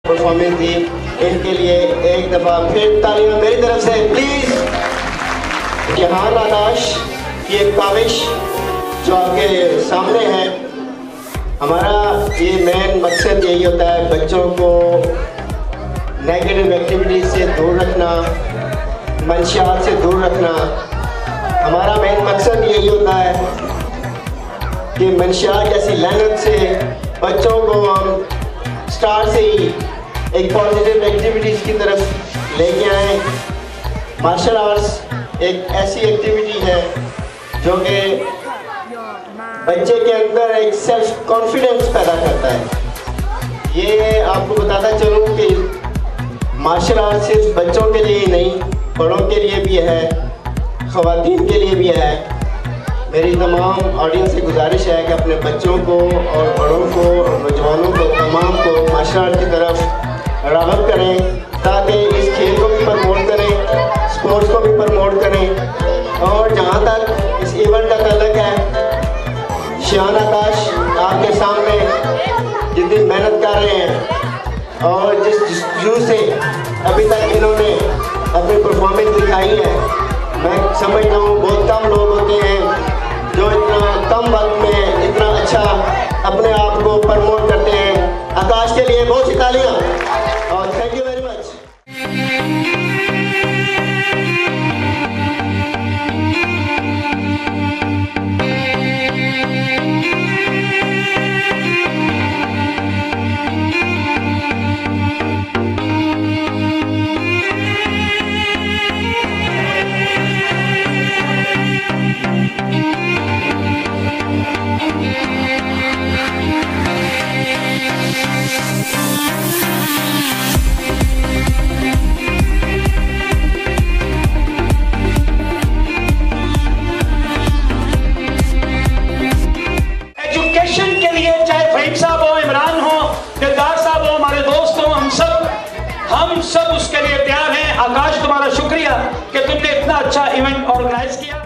Performance दी, इनके लिए एक दफ़ा फिर तालियां मेरी तरफ से प्लीज़। जहान आकाश की एक काविश जो आपके सामने है, हमारा ये मेन मकसद यही होता है बच्चों को नेगेटिव एक्टिविटीज से दूर रखना, मंशियात से दूर रखना। हमारा मेन मकसद यही होता है कि मंशियात जैसी लानत से बच्चों को हम स्टार्ट से ही एक पॉजिटिव एक्टिविटीज़ की तरफ लेके आए। मार्शल आर्ट्स एक ऐसी एक्टिविटी है जो कि बच्चे के अंदर एक सेल्फ कॉन्फिडेंस पैदा करता है। ये आपको बताता चलूँ कि मार्शल आर्ट सिर्फ बच्चों के लिए ही नहीं, बड़ों के लिए भी है, ख़वातीन के लिए भी है। मेरी तमाम ऑडियंस से गुजारिश है कि अपने बच्चों को और बड़ों को और नौजवानों को तमाम को मार्शल आर्ट की तरफ राग़ब करें, ताकि इस खेल को भी प्रमोट करें, स्पोर्ट्स को भी प्रमोट करें। और जहाँ तक इस इवेंट का ताल्लुक है, जहान आकाश आपके सामने जितनी मेहनत कर रहे हैं और जिस जूझ से अभी तक इन्होंने अपनी परफॉर्मेंस दिखाई है, मैं समझता हूँ बहुत कम लोग होते हैं जो इतना कम वक्त में इतना अच्छा अपने आप को प्रमोट करते हैं। आकाश के लिए बहुत सी तालियां और थैंक यू वेरी मच। हम सब उसके लिए तैयार हैं। आकाश, तुम्हारा शुक्रिया कि तुमने इतना अच्छा इवेंट ऑर्गेनाइज किया।